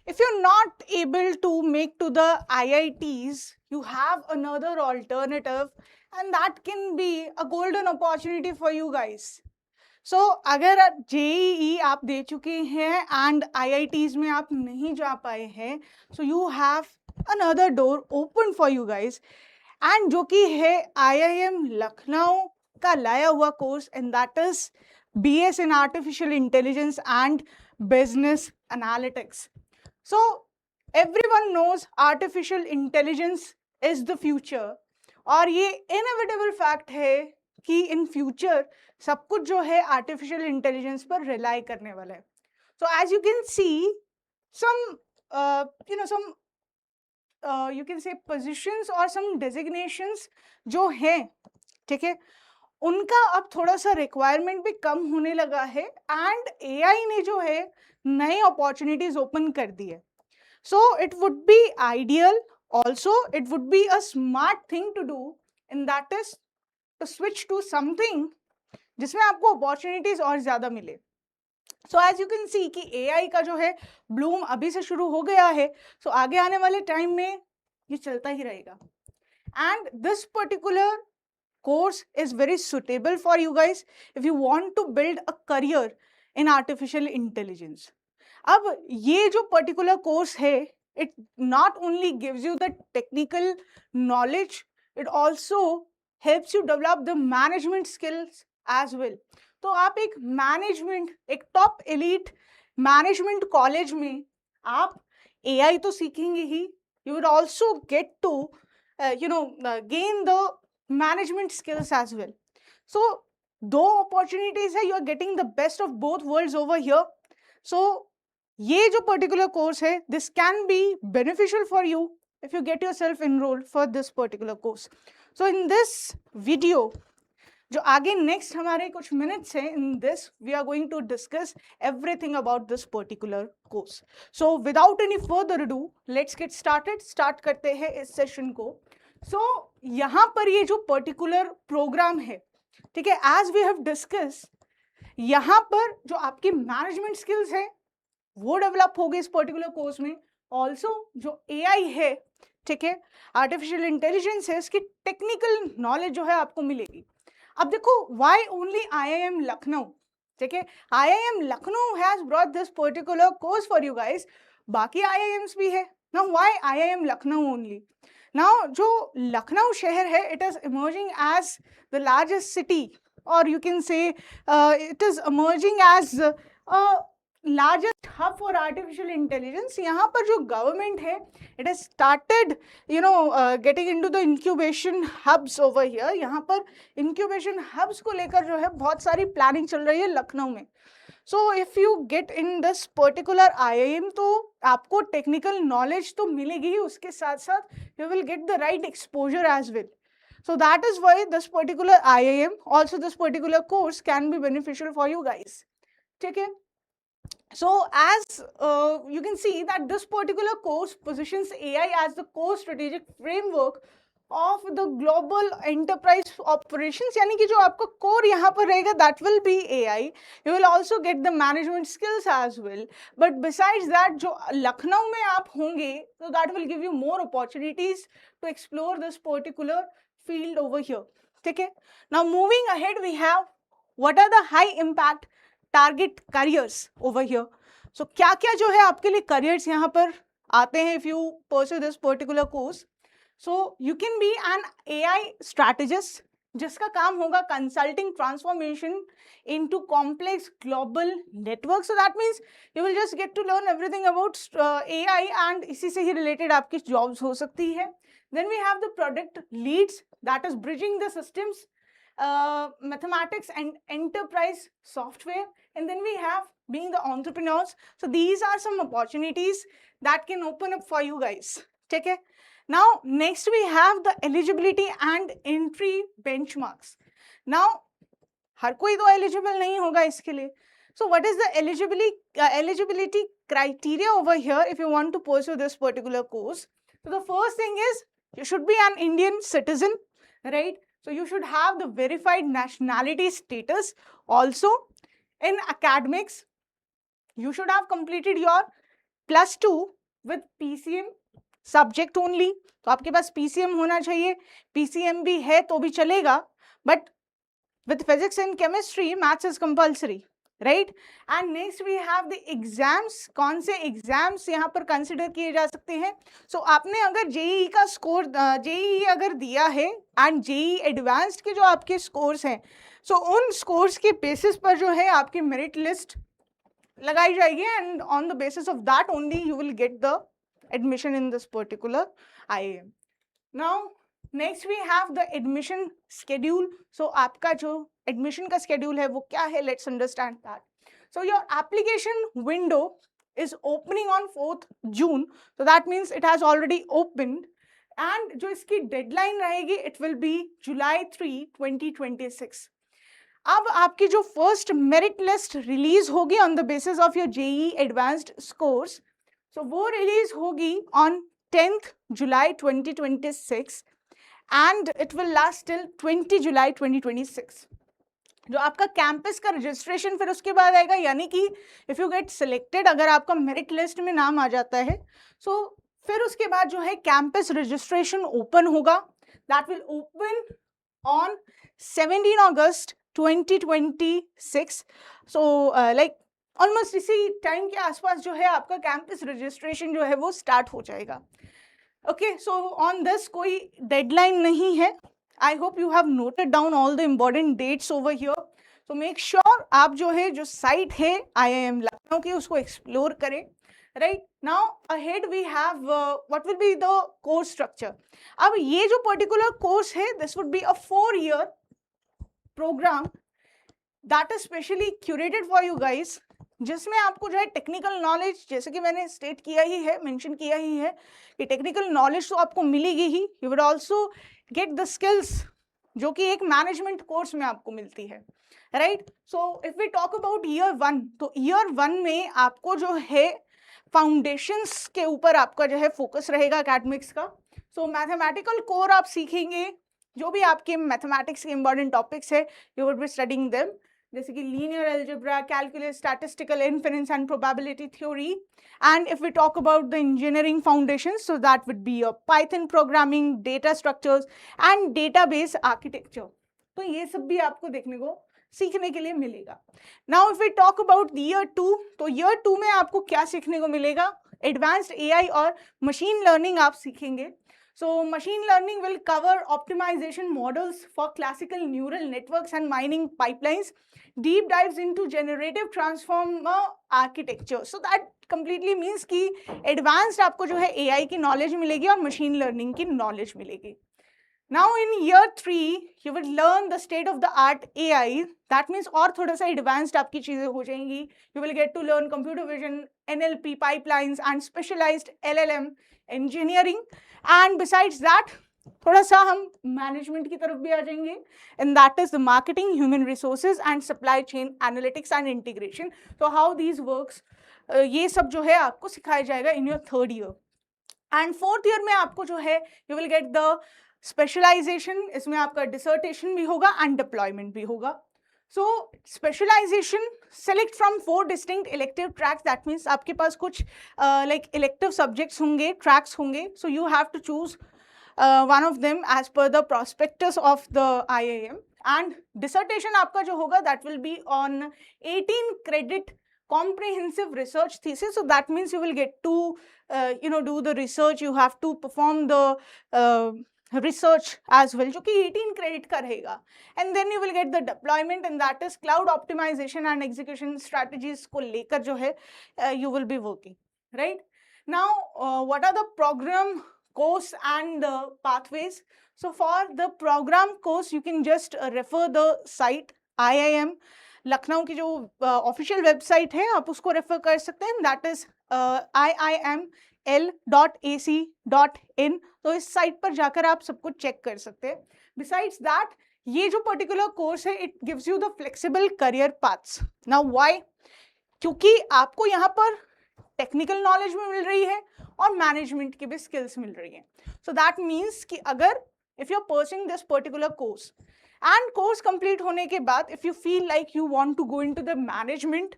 If you're not able to make to the IITs, you have another alternative, and that can be a golden opportunity for you guys. So अगर JEE आप दे चुके हैं and IITs में आप नहीं जा पाए हैं, so you have another door open for you guys, and जो कि है IIM लखनऊ का लाया हुआ course, and that is BS in Artificial Intelligence and Business Analytics. So everyone knows artificial intelligence is the future, और ये इनएविटेबल फैक्ट है कि इन फ्यूचर सब कुछ जो है आर्टिफिशियल इंटेलिजेंस पर रिलाई करने वाला है. So as you can see some some you can say positions or some designations जो हैं, ठीक है, उनका अब थोड़ा सा रिक्वायरमेंट भी कम होने लगा है, एंड AI ने जो है नए अपॉर्चुनिटीज ओपन कर दी है. So it would be ideal, also it would be a smart thing to do, and that is to switch to something जिसमें आपको अपॉर्चुनिटीज और ज्यादा मिले. So as you can see कि AI का जो है ब्लूम अभी से शुरू हो गया है, सो आगे आने वाले टाइम में ये चलता ही रहेगा. And this particular course is very suitable for you guys if you want to build a career in artificial intelligence. अब ये जो particular course है, it not only gives you the technical knowledge, it also helps you develop the management skills as well. तो आप एक management, एक top elite management college में आप AI तो सीखेंगे ही, you would also get to gain the management skills as well. So दो opportunities है, you are getting the best of both worlds over here. So ये जो particular course है, this can be beneficial for you if you get yourself enrolled for this particular course. So in this video, जो आगे next हमारे कुछ minutes हैं, in this we are going to discuss everything about this particular course. So without any further do, let's get started. Start करते हैं इस session को. सो यहाँ पर ये जो पर्टिकुलर प्रोग्राम है, ठीक है, एज वी हैव डिस्कस, यहाँ पर जो आपकी मैनेजमेंट स्किल्स है वो डेवलप हो गए इस पर्टिकुलर कोर्स में. ऑल्सो जो AI है, ठीक है, आर्टिफिशियल इंटेलिजेंस है, इसकी टेक्निकल नॉलेज जो है आपको मिलेगी. अब देखो, वाई ओनली IIM लखनऊ, ठीक है, IIM Lucknow has brought this particular course for you guys. बाकी IIMs भी है. Now why IIM Lucknow only? Now जो लखनऊ शहर है, it is emerging as the largest city, और you can say it is emerging as largest hub for artificial intelligence. यहाँ पर जो गवर्नमेंट है, it has started getting into the incubation hubs over here. यहाँ पर इंक्यूबेशन हब्स को लेकर जो है बहुत सारी प्लानिंग चल रही है लखनऊ में. सो if you get in this particular IIM, तो आपको टेक्निकल नॉलेज तो मिलेगी ही, उसके साथ साथ you will get the right exposure as well. So that is why this particular IIM, also this particular course can be beneficial for you guys. ठीक है. So as you can see that this particular course positions AI as the core strategic framework of the global enterprise operations. यानी कि जो आपका core यहाँ पर रहेगा, that will be AI. You will also get the management skills as well. But besides that, जो लखनऊ में आप होंगे, so that will give you more opportunities to explore this particular field over here. ठीक है. Now moving ahead, we have what are the high impact target careers over here. So क्या क्या जो है आपके लिए करियर्स यहाँ पर आते हैं if you pursue this particular course. So you can be an AI strategist, जिसका काम होगा consulting transformation into complex global network. So that means you will just get to learn everything about AI, and इसी से ही related आपकी jobs हो सकती है. Then we have the product leads, that is bridging the systems, mathematics and enterprise software, and then we have being the entrepreneurs. So these are some opportunities that can open up for you guys. ठीक है. Now next we have the eligibility and entry benchmarks. Now हर कोई तो eligible नहीं होगा इसके लिए. So what is the eligibility criteria over here if you want to pursue this particular course? So the first thing is you should be an Indian citizen, right? So you should have the verified nationality status. Also in academics, you should have completed your +2 with PCM subject only, तो आपके पास PCM होना चाहिए, PCM भी है तो भी चलेगा, but with physics and chemistry maths is compulsory, right? And next we have the exams. कौन से एग्जाम्स यहाँ पर कंसिडर किए जा सकते हैं? सो आपने अगर जेईई का स्कोर जेईई अगर दिया है एंड जेईई एडवांस्ड के जो आपके स्कोर्स हैं, सो उन स्कोर्स के बेसिस पर जो है आपकी मेरिट लिस्ट लगाई जाएगी and on the basis of that only you will get the admission in this particular IIM. Now next we have the admission schedule. So आपका जो एडमिशन का शेड्यूल है वो क्या है, let's understand that. So your application window is opening on 4th June, so that means it has already opened, and जो इसकी deadline रहेगी it will be July 3, 2026. अब आपकी जो फर्स्ट मेरिट लिस्ट रिलीज होगी on the basis of your JEE advanced scores, so वो release होगी on 10th July 2026 and it will last till 20 July 2026. जो आपका कैंपस का रजिस्ट्रेशन फिर उसके बाद आएगा, यानी कि इफ़ यू गेट सिलेक्टेड, अगर आपका मेरिट लिस्ट में नाम आ जाता है, सो फिर उसके बाद जो है कैंपस रजिस्ट्रेशन ओपन होगा. That will open on 17 August 2026. So like almost इसी टाइम के आसपास जो है आपका कैंपस रजिस्ट्रेशन जो है वो स्टार्ट हो जाएगा. ओके, सो ऑन दिस कोई डेडलाइन नहीं है. I hope you have noted down all the important dates over here. So make sure आप जो है जो साइट है IIM लखनऊ की उसको एक्सप्लोर करें. Right now ahead we have what will be the course structure. अब ये जो पर्टिकुलर कोर्स है this would be a 4-year programme that is specially curated for you guys, जिसमें आपको जो है टेक्निकल नॉलेज, जैसे कि मैंने स्टेट किया ही है, मेंशन किया ही है कि टेक्निकल नॉलेज तो आपको मिलेगी ही, you will also get the skills जो कि एक मैनेजमेंट कोर्स में आपको मिलती है. Right, so if we talk about year 1, तो ईयर 1 में आपको जो है फाउंडेशंस के ऊपर आपका जो है फोकस रहेगा एकेडमिक्स का. सो मैथमेटिकल कोर आप सीखेंगे, जो भी आपके मैथमेटिक्स के इंपॉर्टेंट टॉपिक्स है you would be studying them, जैसे कि linear algebra, calculus, statistical inference and probability theory. And if we talk about the engineering foundation, so that would be your Python programming, data structures and database architecture. तो ये सब भी आपको देखने को सीखने के लिए मिलेगा. Now if we talk about year 2, तो ईयर 2 में आपको क्या सीखने को मिलेगा? एडवांस्ड AI और मशीन लर्निंग आप सीखेंगे. So machine learning will cover optimization models for classical neural networks and mining pipelines, deep dives into generative transformer architecture. So that completely means कि advanced आपको जो है AI की knowledge मिलेगी और machine learning की knowledge मिलेगी. Now in year 3 you will learn the state of the art AI. That means और थोड़ा सा advanced आपकी चीजें हो जाएंगी. You will get to learn computer vision, NLP pipelines and specialized LLM engineering. And besides that थोड़ा सा हम मैनेजमेंट की तरफ भी आ जाएंगे, and that is the marketing, human resources and supply chain analytics and integration. So how these works, ये सब जो है आपको सिखाया जाएगा in your 3rd year. And 4th year में आपको जो है you will get the specialization, इसमें आपका dissertation भी होगा and deployment भी होगा. So specialization select from 4 distinct elective tracks. That means आपके पास कुछ like elective subjects होंगे, tracks होंगे. So you have to choose one of them as per the prospectus of the IIM. And dissertation आपका जो होगा that will be on 18 credit comprehensive research thesis. So that means you will get to do the research. You have to perform the research as well, जो कि 18 credit का रहेगा. And then you will get the deployment, and that is cloud optimization and execution strategies को लेकर जो है you will be working. Right now, what are the program, course and the pathways? So for the program course you can just refer the site IIM Lucknow की जो official website है आप उसको refer कर सकते हैं. That is iiml.ac.in. तो इस साइट पर जाकर आप सब कुछ चेक कर सकते हैं. बिसाइड्स दैट ये जो पर्टिकुलर कोर्स है it gives you the flexible career paths. Now why? क्योंकि आपको यहाँ पर टेक्निकल नॉलेज भी मिल रही है और मैनेजमेंट की भी स्किल्स मिल रही हैं. सो दैट मीन्स कि अगर if you are pursuing this particular course and course complete होने के बाद if you feel like you want to go into the management,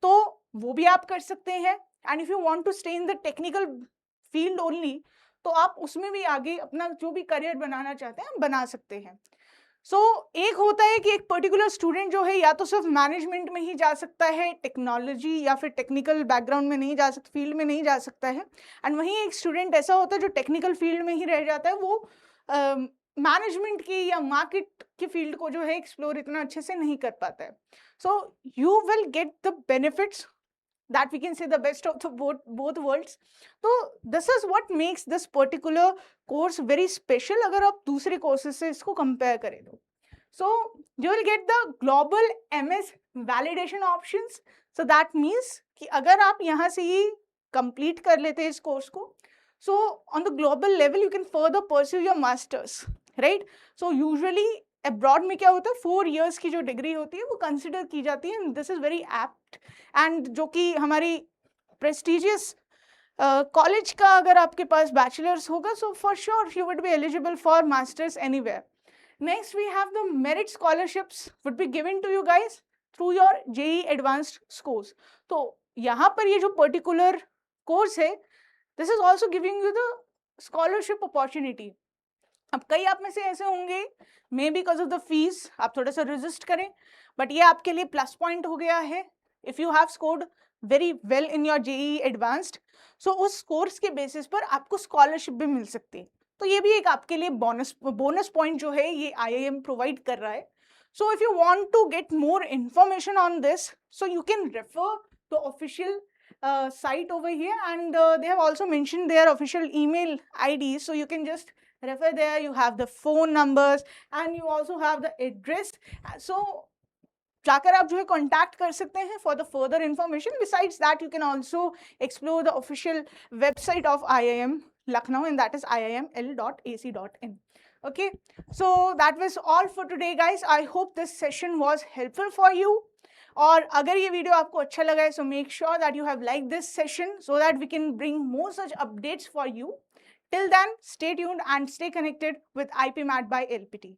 तो वो भी आप कर सकते हैं. And if you want to stay in the technical field only, तो आप उसमें भी आगे अपना जो भी करियर बनाना चाहते हैं बना सकते हैं. एक होता है कि एक पर्टिकुलर स्टूडेंट जो है या तो सिर्फ मैनेजमेंट में ही जा सकता है, टेक्नोलॉजी या फिर टेक्निकल बैकग्राउंड में नहीं जा सकता, फील्ड में नहीं जा सकता है. एंड वहीं एक स्टूडेंट ऐसा होता है जो टेक्निकल फील्ड में ही रह जाता है, वो मैनेजमेंट की या मार्केट की फील्ड को जो है एक्सप्लोर इतना अच्छे से नहीं कर पाता है. So you will get the benefits, that we can say the best of the both worlds. So this is what makes this particular course very special अगर आप दूसरे courses से इसको compare करें तो. So you will get the global MS validation options. So that means कि अगर आप यहाँ से ही complete कर लेते हैं इस course को, so on the global level you can further pursue your masters, right? So usually abroad में क्या होता है, 4 years की जो डिग्री होती है वो कंसिडर की जाती है. This is very apt, and जो कि हमारी प्रेस्टिजियस कॉलेज का अगर आपके पास बैचलर्स होगा, so for sure you would be eligible for masters anywhere. Next we have the merit scholarships would be given to you guys through your JEE advanced scores. तो यहाँ पर ये जो पर्टिकुलर कोर्स है, this is also giving you the scholarship opportunity. अब कई आप में से ऐसे होंगे, may because of the fees आप थोड़ा सा रेजिस्ट करें, बट ये आपके लिए प्लस पॉइंट हो गया है. If you have scored very well in your JEE advanced, so उस कोर्स के बेसिस पर आपको स्कॉलरशिप भी मिल सकती है. तो ये भी एक आपके लिए बोनस पॉइंट जो है ये IIM प्रोवाइड कर रहा है. So if you want to get more information on this, so you can refer the official site over here, and they have also mentioned their official email IDs, so you can just refer there. You have the phone numbers and you also have the address, so जाकर आप जो है contact कर सकते हैं for the further information. Besides that, you can also explore the official website of IIM Lucknow, and that is iiml.ac.in. Okay, so that was all for today guys. I hope this session was helpful for you. और अगर ये video आपको अच्छा लगा है, so make sure that you have liked this session so that we can bring more such updates for you. Till then, stay tuned and stay connected with IP Mat by LPT.